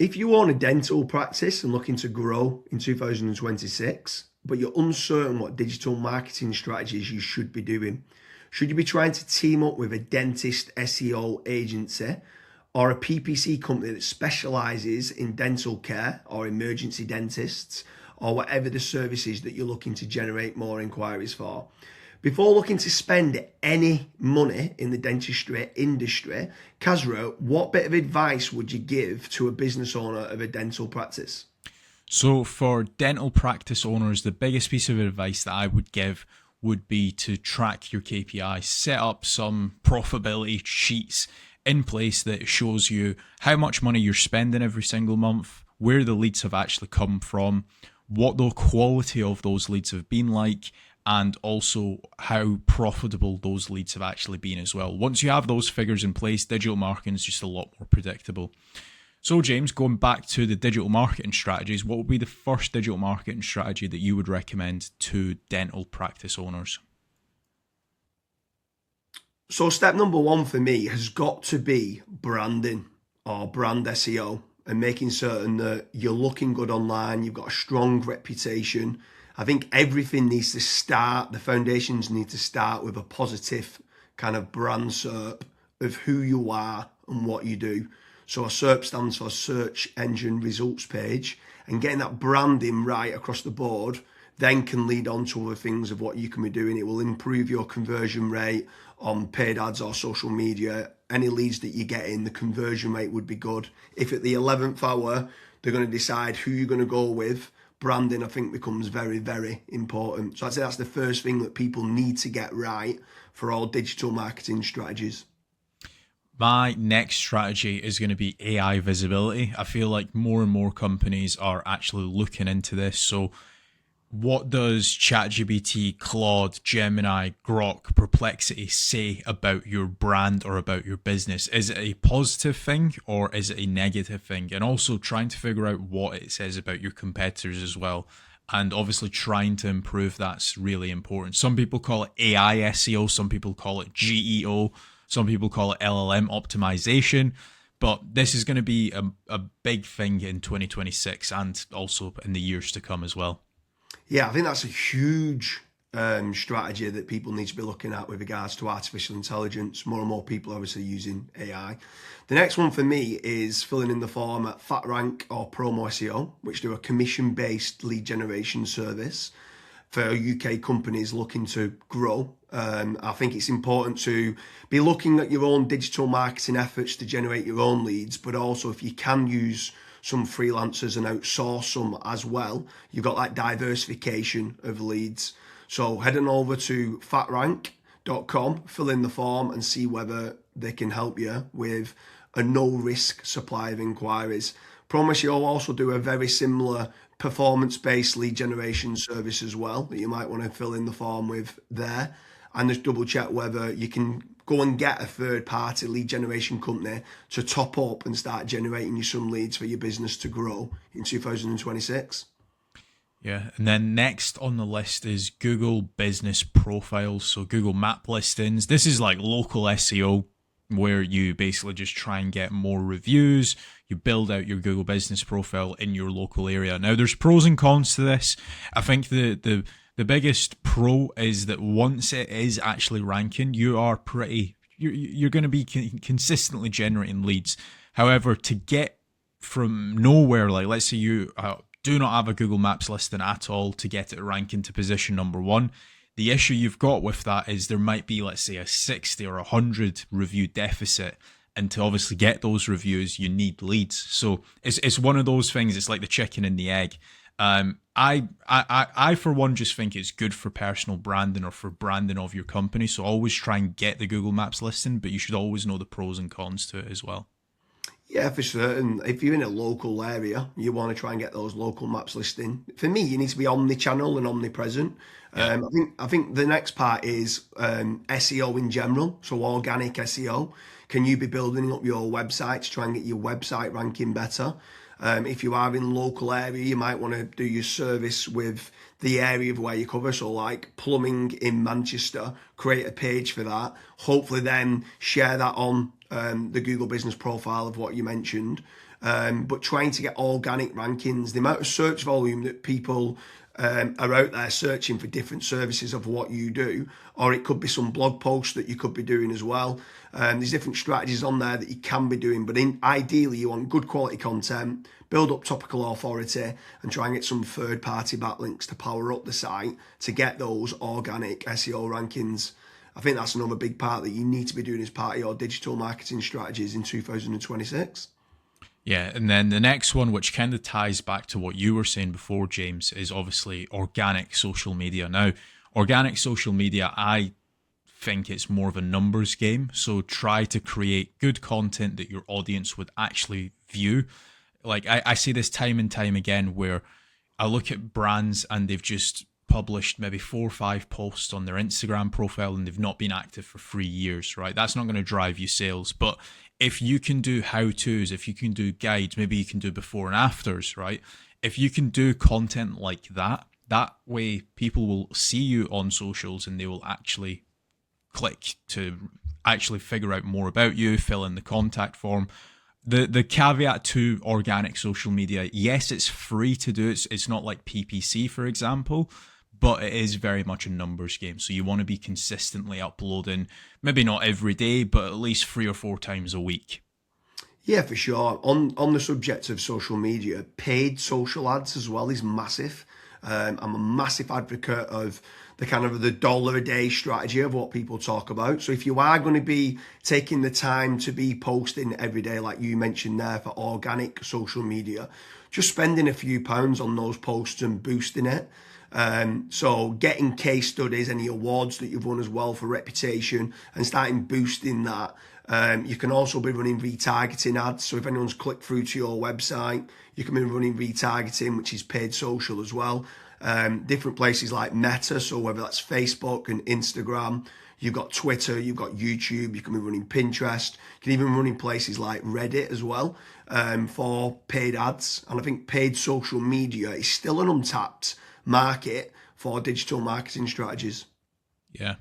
If you own a dental practice and looking to grow in 2026, but you're uncertain what digital marketing strategies you should be doing, should you be trying to team up with a dentist SEO agency or a PPC company that specializes in dental care or emergency dentists or whatever the service is that you're looking to generate more inquiries for? Before looking to spend any money in the dentistry industry, Kasra, what bit of advice would you give to a business owner of a dental practice? So for dental practice owners, the biggest piece of advice that I would give would be to track your KPIs, set up some profitability sheets in place that shows you how much money you're spending every single month, where the leads have actually come from, what the quality of those leads have been like, and also how profitable those leads have actually been as well. Once you have those figures in place, digital marketing is just a lot more predictable. So James, going back to the digital marketing strategies, what would be the first digital marketing strategy that you would recommend to dental practice owners? So step number one for me has got to be branding or brand SEO and making certain that you're looking good online, you've got a strong reputation. I think everything needs to start, the foundations need to start with a positive kind of brand SERP of who you are and what you do. So a SERP stands for search engine results page, and getting that branding right across the board then can lead on to other things of what you can be doing. It will improve your conversion rate on paid ads or social media. Any leads that you get in, the conversion rate would be good. If at the 11th hour, they're going to decide who you're going to go with, branding, I think, becomes very, very important. So I'd say that's the first thing that people need to get right for all digital marketing strategies. My next strategy is going to be AI visibility. I feel like more and more companies are actually looking into this. So what does ChatGPT, Claude, Gemini, Grok, Perplexity say about your brand or about your business? Is it a positive thing or is it a negative thing? And also trying to figure out what it says about your competitors as well. And obviously trying to improve that's really important. Some people call it AI SEO, some people call it GEO, some people call it LLM optimization. But this is going to be a big thing in 2026 and also in the years to come as well. Yeah, I think that's a huge strategy that people need to be looking at with regards to artificial intelligence. More and more people are obviously using AI. The next one for me is filling in the form at FatRank or Promo SEO, which do a commission-based lead generation service for UK companies looking to grow. I think it's important to be looking at your own digital marketing efforts to generate your own leads, but also if you can use some freelancers and outsource some as well, you've got that diversification of leads. So head on over to fatrank.com, fill in the form and see whether they can help you with a no-risk supply of inquiries. Promise you'll also do a very similar performance-based lead generation service as well that you might want to fill in the form with there, and just double check whether you can go and get a third-party lead generation company to top up and start generating you some leads for your business to grow in 2026. Yeah, and then next on the list is Google Business Profiles, so Google Map listings. This is like local SEO where you basically just try and get more reviews. You build out your Google Business Profile in your local area. Now, there's pros and cons to this. I think the biggest pro is that once it is actually ranking, you're going to be consistently generating leads. However, to get from nowhere, like let's say you do not have a Google Maps listing at all, to get it ranking to position number one, the issue you've got with that is there might be, let's say, a 60 or 100 review deficit. And to obviously get those reviews, you need leads. So it's one of those things. It's like the chicken and the egg. I for one just think it's good for personal branding or for branding of your company. So always try and get the Google Maps listing, but you should always know the pros and cons to it as well. Yeah, for certain. If you're in a local area, you want to try and get those local maps listing. For me, you need to be omni-channel and omnipresent. Yeah. I think the next part is SEO in general, so organic SEO. Can you be building up your website to try and get your website ranking better? If you are in local area, you might want to do your service with the area of where you cover. So like plumbing in Manchester, create a page for that. Hopefully then share that on the Google business profile of what you mentioned. but trying to get organic rankings, the amount of search volume that people are out there searching for different services of what you do, or it could be some blog posts that you could be doing as well. There's different strategies on there that you can be doing, but ideally you want good quality content, build up topical authority, and try and get some third-party backlinks to power up the site to get those organic SEO rankings. I think that's another big part that you need to be doing as part of your digital marketing strategies in 2026. Yeah, and then the next one, which kind of ties back to what you were saying before, James, is obviously organic social media. Now, organic social media, I think it's more of a numbers game. So try to create good content that your audience would actually view. Like I see this time and time again where I look at brands and they've just published maybe 4 or 5 posts on their Instagram profile and they've not been active for 3 years, right? That's not going to drive you sales. But if you can do how-tos, if you can do guides, maybe you can do before and afters, right? If you can do content like that, that way people will see you on socials and they will actually click to actually figure out more about you, fill in the contact form. The caveat to organic social media, yes, it's free to do. It's not like PPC, for example, but it is very much a numbers game. So you want to be consistently uploading, maybe not every day, but at least 3 or 4 times a week. Yeah, for sure. On the subject of social media, paid social ads as well is massive. I'm a massive advocate of the kind of the $1 a day strategy of what people talk about. So if you are going to be taking the time to be posting every day, like you mentioned there, for organic social media, just spending a few pounds on those posts and boosting it. So getting case studies, any awards that you've won as well for reputation, and starting boosting that. You can also be running retargeting ads. So if anyone's clicked through to your website, you can be running retargeting, which is paid social as well. Different places like Meta, so whether that's Facebook and Instagram, you've got Twitter, you've got YouTube, you can be running Pinterest, you can even run in places like Reddit as well for paid ads. And I think paid social media is still an untapped market for digital marketing strategies. Yeah.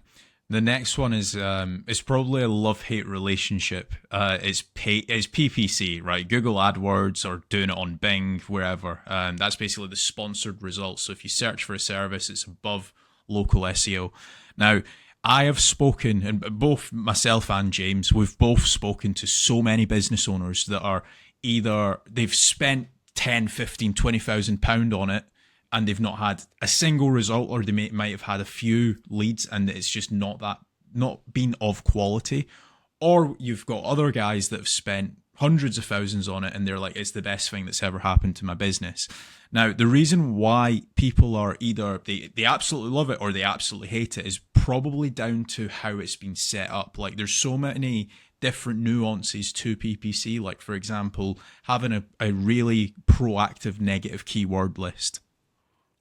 The next one is it's probably a love-hate relationship. It's PPC, right? Google AdWords or doing it on Bing, wherever. That's basically the sponsored results. So if you search for a service, it's above local SEO. Now, I have spoken, and both myself and James, we've both spoken to so many business owners that are either they've spent 10, 15, 20,000 pound on it, and they've not had a single result, or they might have had a few leads and it's just not been of quality. Or you've got other guys that have spent hundreds of thousands on it and they're like, it's the best thing that's ever happened to my business. Now, the reason why people are either they absolutely love it or they absolutely hate it is probably down to how it's been set up. Like there's so many different nuances to PPC. Like for example, having a really proactive negative keyword list,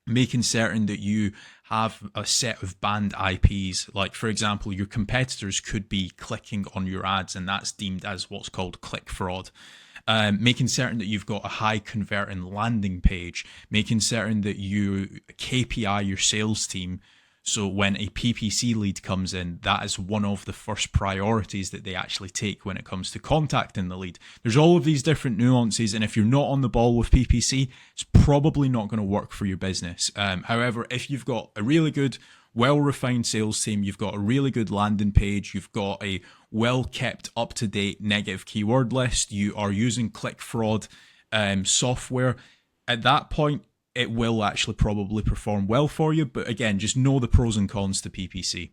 making certain that you have a set of banned IPs. Like, for example, your competitors could be clicking on your ads, and that's deemed as what's called click fraud. Making certain that you've got a high converting landing page, making certain that you KPI your sales team. So when a PPC lead comes in, that is one of the first priorities that they actually take when it comes to contacting the lead. There's all of these different nuances, and if you're not on the ball with PPC, it's probably not going to work for your business. However, if you've got a really good, well-refined sales team, you've got a really good landing page, you've got a well-kept, up-to-date negative keyword list, you are using click fraud software, at that point, it will actually probably perform well for you. But again, just know the pros and cons to PPC.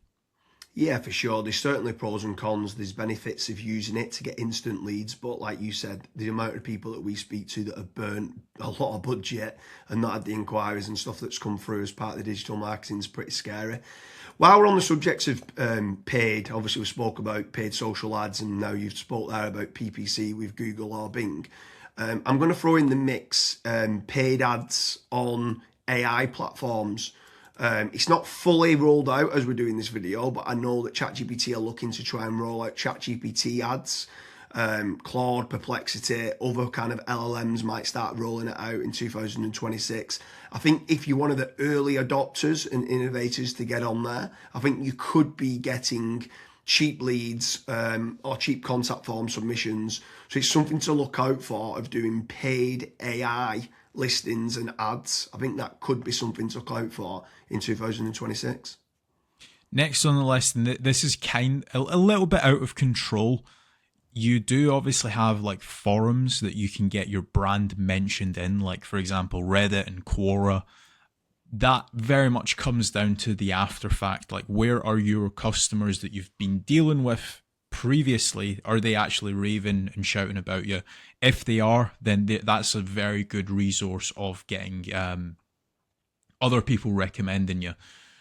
Yeah, for sure. There's certainly pros and cons. There's benefits of using it to get instant leads. But like you said, the amount of people that we speak to that have burnt a lot of budget and not had the inquiries and stuff that's come through as part of the digital marketing is pretty scary. While we're on the subject of paid, obviously we spoke about paid social ads, and now you've spoke there about PPC with Google or Bing. I'm going to throw in the mix paid ads on AI platforms. It's not fully rolled out as we're doing this video, but I know that ChatGPT are looking to try and roll out ChatGPT ads. Claude, Perplexity, other kind of LLMs might start rolling it out in 2026. I think if you're one of the early adopters and innovators to get on there, I think you could be getting cheap leads or cheap contact form submissions. So it's something to look out for of doing paid AI listings and ads. I think that could be something to look out for in 2026. Next on the list, and this is a little bit out of control. You do obviously have like forums that you can get your brand mentioned in, like for example Reddit and Quora. That very much comes down to the after fact, like where are your customers that you've been dealing with previously? Are they actually raving and shouting about you? If they are, then that's a very good resource of getting other people recommending you.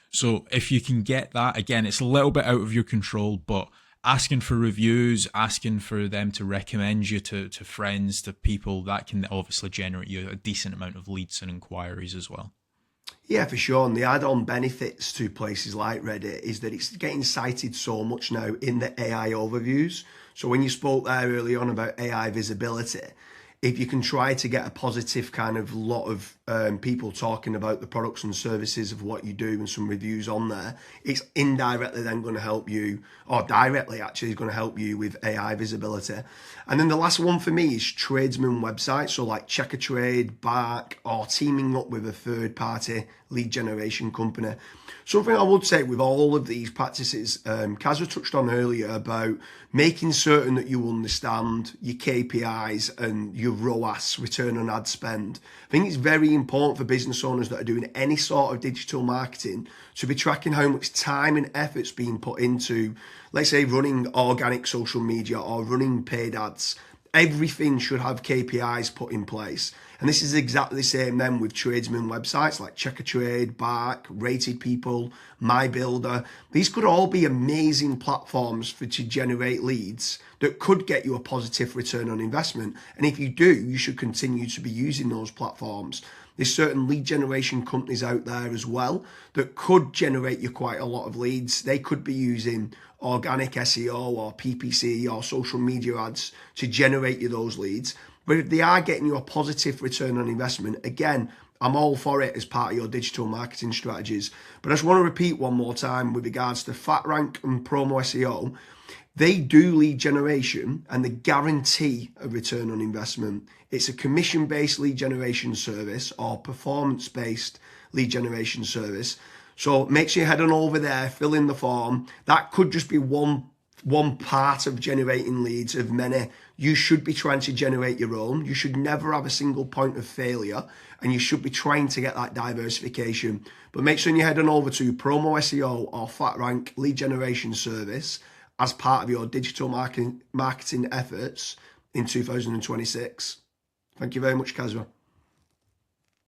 So if you can get that, again, it's a little bit out of your control, but asking for reviews, asking for them to recommend you to friends, to people, that can obviously generate you a decent amount of leads and inquiries as well. Yeah, for sure. And the add-on benefits to places like Reddit is that it's getting cited so much now in the AI overviews. So when you spoke there early on about AI visibility, if you can try to get a positive kind of lot of people talking about the products and services of what you do and some reviews on there, it's indirectly then going to help you, or directly actually is going to help you with AI visibility. And then the last one for me is tradesman websites, so like Check a Trade, Bark, or teaming up with a third-party lead generation company. Something I would say with all of these practices, Kasra touched on earlier about making certain that you understand your KPIs and your ROAS, return on ad spend. I think it's very important for business owners that are doing any sort of digital marketing to be tracking how much time and effort's being put into, let's say, running organic social media or running paid ads. Everything should have KPIs put in place. And this is exactly the same then with tradesman websites like Check a Trade, Bark, Rated People, My Builder. These could all be amazing platforms to generate leads that could get you a positive return on investment. And if you do, you should continue to be using those platforms. There's certain lead generation companies out there as well that could generate you quite a lot of leads. They could be using organic SEO or PPC or social media ads to generate you those leads. But if they are getting you a positive return on investment, again, I'm all for it as part of your digital marketing strategies. But I just want to repeat one more time with regards to FatRank and Promo SEO. They do lead generation and they guarantee a return on investment. It's a commission-based lead generation service or performance-based lead generation service. So make sure you head on over there, fill in the form. That could just be one part of generating leads of many. You should be trying to generate your own. You should never have a single point of failure, and you should be trying to get that diversification. But make sure you head on over to Promo SEO or FatRank lead generation service as part of your digital marketing efforts in 2026. Thank you very much, Kasra.